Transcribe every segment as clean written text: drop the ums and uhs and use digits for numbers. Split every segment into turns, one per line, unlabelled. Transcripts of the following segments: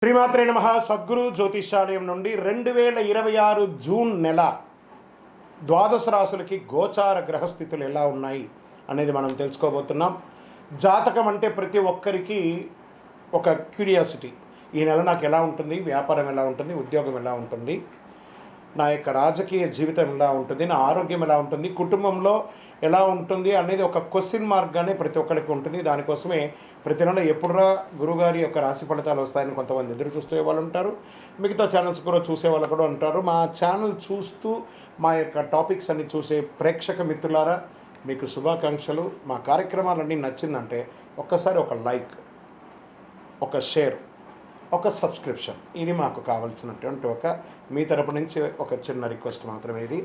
శ్రీమాత్రే నమః. సద్గురు జ్యోతిషాలయం నుండి 2026 జూన్ నెల ద్వాదశ రాశులకి గోచార గ్రహస్థితులు ఎలా ఉన్నాయి అనేది మనం తెలుసుకోబోతున్నాం. జాతకం అంటే ప్రతి ఒక్కరికి ఒక క్యూరియాసిటీ. ఈ నెల నాకు ఎలా ఉంటుంది, వ్యాపారం ఎలా ఉంటుంది, ఉద్యోగం ఎలా ఉంటుంది, నా యొక్క రాజకీయ జీవితం ఎలా ఉంటుంది, నా ఆరోగ్యం ఎలా ఉంటుంది, కుటుంబంలో ఎలా ఉంటుంది అనేది ఒక క్వశ్చన్ మార్క్గానే ప్రతి ఒక్కరికి ఉంటుంది. దానికోసమే ప్రతి నెల ఎప్పుడురా గురుగారి యొక్క రాశి ఫలితాలు వస్తాయని కొంతమంది ఎదురు చూస్తే వాళ్ళు ఉంటారు. మిగతా ఛానల్స్ కూడా చూసే వాళ్ళు కూడా ఉంటారు. మా ఛానల్ చూస్తూ మా యొక్క టాపిక్స్ అన్ని చూసే ప్రేక్షక మిత్రులారా, మీకు శుభాకాంక్షలు. మా కార్యక్రమాలన్నీ నచ్చిందంటే ఒక్కసారి ఒక లైక్, ఒక షేర్, ఒక సబ్స్క్రిప్షన్, ఇది మాకు కావాల్సినటువంటి ఒక మీ తరపు నుంచి ఒక చిన్న రిక్వెస్ట్ మాత్రమే. ఇది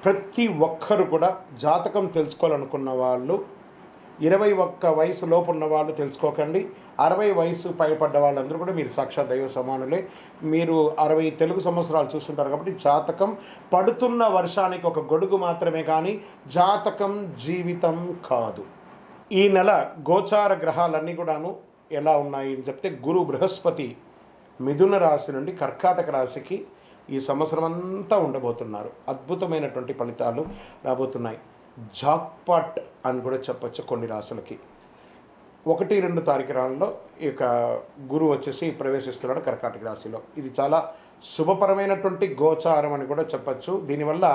ప్రతి ఒక్కరు కూడా జాతకం తెలుసుకోవాలనుకున్న వాళ్ళు 21 వయసు లోపు ఉన్న వాళ్ళు తెలుసుకోకండి. 60 వయసు పైపడ్డ వాళ్ళందరూ కూడా మీరు సాక్షాత్ దైవ సమానులే. మీరు 60 తెలుగు సంవత్సరాలు చూస్తుంటారు కాబట్టి జాతకం పడుతున్న వర్షానికి ఒక గొడుగు మాత్రమే, కానీ జాతకం జీవితం కాదు. ఈ నెల గోచార గ్రహాలన్నీ కూడాను ఎలా ఉన్నాయి అని చెప్తే, గురు బృహస్పతి మిథున రాశి నుండి కర్కాటక రాశికి ఈ సంవత్సరం అంతా ఉండబోతున్నారు. అద్భుతమైనటువంటి ఫలితాలు రాబోతున్నాయి. జాక్పాట్ అని కూడా చెప్పచ్చు కొన్ని రాశులకి. 1-2 తారీఖులలో ఈ యొక్క గురువు వచ్చేసి ప్రవేశిస్తున్నాడు కర్కాటక రాశిలో. ఇది చాలా శుభపరమైనటువంటి గోచారం అని కూడా చెప్పచ్చు. దీనివల్ల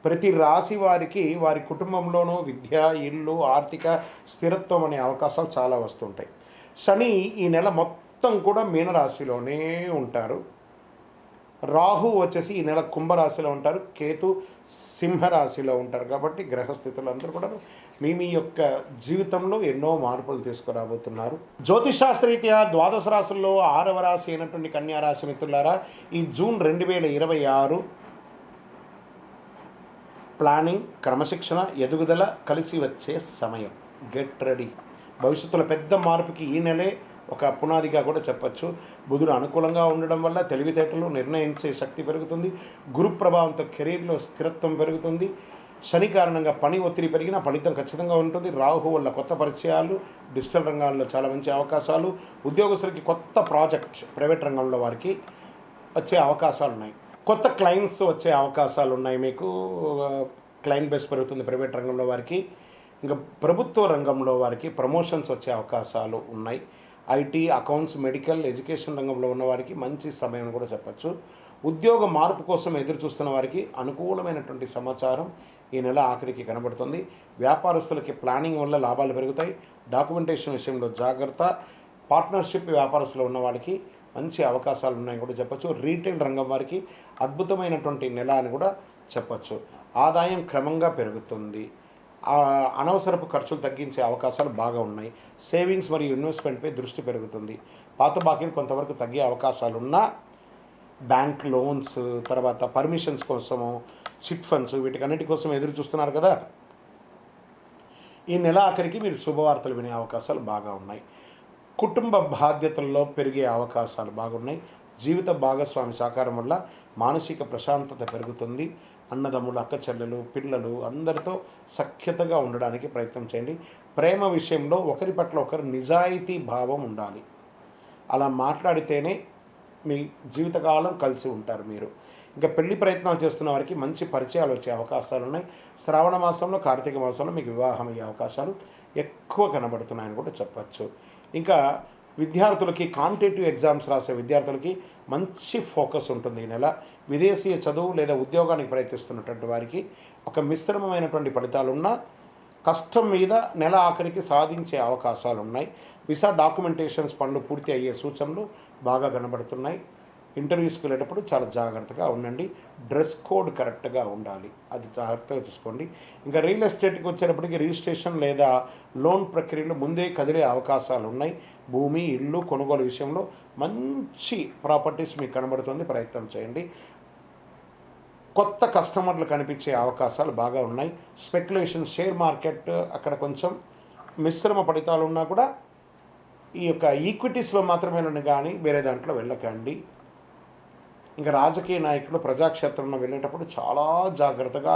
ప్రతి రాశి వారికి వారి కుటుంబంలోనూ విద్య, ఇల్లు, ఆర్థిక స్థిరత్వం అనే అవకాశాలు చాలా వస్తుంటాయి. శని ఈ నెల మొత్తం కూడా మీనరాశిలోనే ఉంటారు. రాహు వచ్చేసి ఈ నెల కుంభరాశిలో ఉంటారు. కేతు సింహరాశిలో ఉంటారు. కాబట్టి గ్రహస్థితులు అందరూ కూడా మీ యొక్క జీవితంలో ఎన్నో మార్పులు తీసుకురాబోతున్నారు. జ్యోతిషాస్త్రరీత్యా ద్వాదశ రాశుల్లో 6వ రాశి అయినటువంటి కన్యా రాశి మిత్రులారా, ఈ జూన్ 2026 ప్లానింగ్, క్రమశిక్షణ, ఎదుగుదల కలిసి వచ్చే సమయం. Get ready. భవిష్యత్తులో పెద్ద మార్పుకి ఈ నెలే ఒక పునాదిగా కూడా చెప్పచ్చు. బుధుడు అనుకూలంగా ఉండడం వల్ల తెలివితేటలు, నిర్ణయించే శక్తి పెరుగుతుంది. గురు ప్రభావంతో కెరీర్లో స్థిరత్వం పెరుగుతుంది. శని కారణంగా పని ఒత్తిడి పెరిగిన ఫలితం ఖచ్చితంగా ఉంటుంది. రాహు వల్ల కొత్త పరిచయాలు, డిజిటల్ రంగాల్లో చాలా మంచి అవకాశాలు, ఉద్యోగస్తులకి కొత్త ప్రాజెక్ట్, ప్రైవేట్ రంగంలో వారికి వచ్చే అవకాశాలు ఉన్నాయి. కొత్త క్లయింట్స్ వచ్చే అవకాశాలు ఉన్నాయి. మీకు క్లయింట్ బేస్ పెరుగుతుంది ప్రైవేట్ రంగంలో వారికి. ఇంకా ప్రభుత్వ రంగంలో వారికి ప్రమోషన్స్ వచ్చే అవకాశాలు ఉన్నాయి. ఐటీ, అకౌంట్స్, మెడికల్, ఎడ్యుకేషన్ రంగంలో ఉన్న వారికి మంచి సమయం కూడా చెప్పచ్చు. ఉద్యోగ మార్పు కోసం ఎదురు చూస్తున్న వారికి అనుకూలమైనటువంటి సమాచారం ఈ నెల ఆఖరికి కనబడుతుంది. వ్యాపారస్తులకి ప్లానింగ్ వల్ల లాభాలు పెరుగుతాయి. డాక్యుమెంటేషన్ విషయంలో జాగ్రత్త. పార్ట్నర్షిప్ వ్యాపారస్తులు ఉన్న వాళ్ళకి మంచి అవకాశాలు ఉన్నాయని కూడా చెప్పచ్చు. రీటైల్ రంగం వారికి అద్భుతమైనటువంటి నెల అని కూడా చెప్పచ్చు. ఆదాయం క్రమంగా పెరుగుతుంది. అనవసరపు ఖర్చులు తగ్గించే అవకాశాలు బాగా ఉన్నాయి. సేవింగ్స్ మరియు ఇన్వెస్ట్మెంట్పై దృష్టి పెరుగుతుంది. పాత బాకీలు కొంతవరకు తగ్గే అవకాశాలు ఉన్నా బ్యాంక్ లోన్స్, తర్వాత పర్మిషన్స్ కోసము, చిట్ ఫండ్స్, వీటికన్నిటి కోసం ఎదురు చూస్తున్నారు కదా, ఈ నెల ఆఖరికి మీరు శుభవార్తలు వినే అవకాశాలు బాగా ఉన్నాయి. కుటుంబ బాధ్యతల్లో పెరిగే అవకాశాలు బాగున్నాయి. జీవిత భాగస్వామి సహకారం వల్ల మానసిక ప్రశాంతత పెరుగుతుంది. అన్నదమ్ములు, అక్క చెల్లెలు, పిల్లలు అందరితో సఖ్యతగా ఉండడానికి ప్రయత్నం చేయండి. ప్రేమ విషయంలో ఒకరి పట్ల ఒకరు నిజాయితీ భావం ఉండాలి. అలా మాట్లాడితేనే మీ జీవితకాలం కలిసి ఉంటారు మీరు. ఇంకా పెళ్లి ప్రయత్నాలు చేస్తున్న వారికి మంచి పరిచయాలు వచ్చే అవకాశాలు ఉన్నాయి. శ్రావణ మాసంలో, కార్తీక మాసంలో మీకు వివాహం అయ్యే అవకాశాలు ఎక్కువ కనబడుతున్నాయని కూడా చెప్పచ్చు. ఇంకా విద్యార్థులకి, కాంపిటేటివ్ ఎగ్జామ్స్ రాసే విద్యార్థులకి మంచి ఫోకస్ ఉంటుంది ఈ నెల. విదేశీయ చదువు లేదా ఉద్యోగానికి ప్రయత్నిస్తున్నటువంటి వారికి ఒక మిశ్రమమైనటువంటి ఫలితాలు ఉన్నా కష్టం మీద నెల ఆఖరికి సాధించే అవకాశాలు ఉన్నాయి. వీసా డాక్యుమెంటేషన్స్ పనులు పూర్తి అయ్యే సూచనలు బాగా కనబడుతున్నాయి. ఇంటర్వ్యూస్కి వెళ్ళేటప్పుడు చాలా జాగ్రత్తగా ఉండండి. డ్రెస్ కోడ్ కరెక్ట్గా ఉండాలి, అది జాగ్రత్తగా చూసుకోండి. ఇంకా రియల్ ఎస్టేట్కి వచ్చేటప్పటికి రిజిస్ట్రేషన్ లేదా లోన్ ప్రక్రియలు ముందే కదిలే అవకాశాలు ఉన్నాయి. భూమి, ఇల్లు కొనుగోలు విషయంలో మంచి ప్రాపర్టీస్ మీకు కనబడుతుంది, ప్రయత్నం చేయండి. కొత్త కస్టమర్లు కనిపించే అవకాశాలు బాగా ఉన్నాయి. స్పెక్యులేషన్, షేర్ మార్కెట్ అక్కడ కొంచెం మిశ్రమ ఫలితాలు ఉన్నా కూడా ఈ యొక్క ఈక్విటీస్లో మాత్రమే కానీ వేరే దాంట్లో వెళ్ళకండి. ఇంకా రాజకీయ నాయకులు ప్రజాక్షేత్రంలో వెళ్ళేటప్పుడు చాలా జాగ్రత్తగా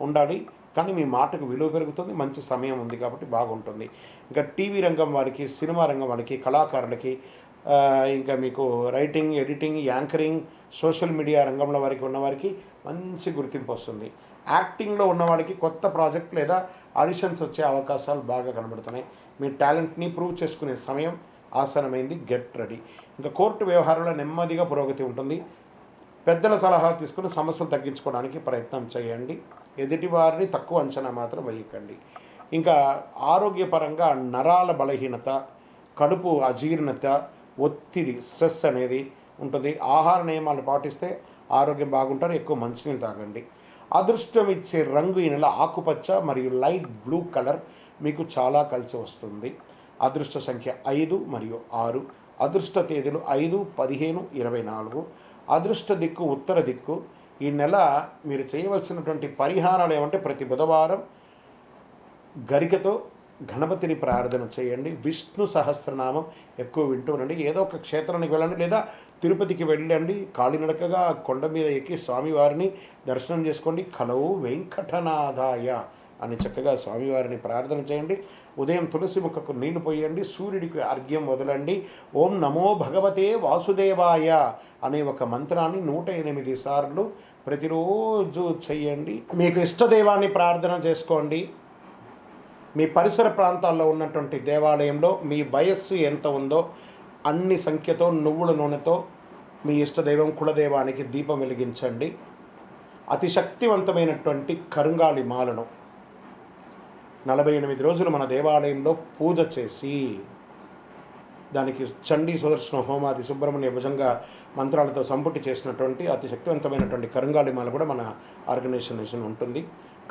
ఉండాలి. కానీ మీ మాటకు విలువ పెరుగుతుంది, మంచి సమయం ఉంది కాబట్టి బాగుంటుంది. ఇంకా టీవీ రంగం వారికి, సినిమా రంగం వారికి, కళాకారులకి, ఇంకా మీకు writing, editing, anchoring, social media రంగంలో వారికి ఉన్నవారికి మంచి గుర్తింపు వస్తుంది. యాక్టింగ్లో ఉన్నవాడికి కొత్త ప్రాజెక్ట్ లేదా ఆడిషన్స్ వచ్చే అవకాశాలు బాగా కనబడుతున్నాయి. మీ టాలెంట్ని ప్రూవ్ చేసుకునే సమయం ఆసనమైంది. Get ready. ఇంకా కోర్టు వ్యవహారంలో నెమ్మదిగా పురోగతి ఉంటుంది. పెద్దల సలహా తీసుకుని సమస్యలు తగ్గించుకోవడానికి ప్రయత్నం చేయండి. ఎదుటి వారిని తక్కువ అంచనా మాత్రం వేయకండి. ఇంకా ఆరోగ్యపరంగా నరాల బలహీనత, కడుపు అజీర్ణత, ఒత్తిడి, స్ట్రెస్ అనేది ఉంటుంది. ఆహార నియమాలు పాటిస్తే ఆరోగ్యం బాగుంటారు. ఎక్కువ మంచినీళ్ళు తాగండి. అదృష్టం ఇచ్చే రంగు ఈ నెల ఆకుపచ్చ మరియు లైట్ బ్లూ కలర్ మీకు చాలా కలిసి వస్తుంది. అదృష్ట సంఖ్య 5 మరియు 6. అదృష్ట తేదీలు 5, 15, 24. అదృష్ట దిక్కు ఉత్తర దిక్కు. ఈ నెల మీరు చేయవలసినటువంటి పరిహారాలు ఏమంటే ప్రతి బుధవారం గరికతో గణపతిని ప్రార్థన చేయండి. విష్ణు సహస్రనామం ఎక్కువ వింటూ ఉండండి. ఏదో ఒక క్షేత్రానికి వెళ్ళండి లేదా తిరుపతికి వెళ్ళండి. కాలినడకగా కొండ మీద ఎక్కి స్వామివారిని దర్శనం చేసుకోండి. కలవు వెంకటనాథాయ అని చక్కగా స్వామివారిని ప్రార్థన చేయండి. ఉదయం తులసి మొక్కకు నీళ్లు పోయండి. సూర్యుడికి అర్ఘ్యం వదలండి. ఓం నమో భగవతే వాసుదేవాయ అనే ఒక మంత్రాన్ని 108 సార్లు ప్రతిరోజు చెయ్యండి. మీకు ఇష్టదైవాన్ని ప్రార్థన చేసుకోండి. మీ పరిసర ప్రాంతాల్లో ఉన్నటువంటి దేవాలయంలో మీ వయస్సు ఎంత ఉందో అన్ని సంఖ్యతో నువ్వుల నూనెతో మీ ఇష్టదైవం కులదైవానికి దీపం వెలిగించండి. అతి శక్తివంతమైనటువంటి కరుంగాలి మాలను 48 రోజులు మన దేవాలయంలో పూజ చేసి దానికి చండీ సుదర్శన హోమాది సుబ్రహ్మణ్య భుజంగా మంత్రాలతో సంపుటి చేసినటువంటి అతి శక్తివంతమైనటువంటి కరుంగాలి మాల కూడా మన ఆర్గనైజేషన్ ఉంటుంది.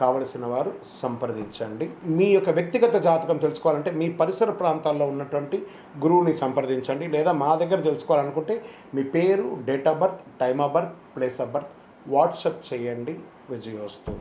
కావలసిన వారు సంప్రదించండి. మీ యొక్క వ్యక్తిగత జాతకం తెలుసుకోవాలంటే మీ పరిసర ప్రాంతాల్లో ఉన్నటువంటి గురువుని సంప్రదించండి. లేదా మా దగ్గర తెలుసుకోవాలనుకుంటే మీ పేరు, date of birth, time of birth, place of birth WhatsApp చేయండి. విజయోస్తు.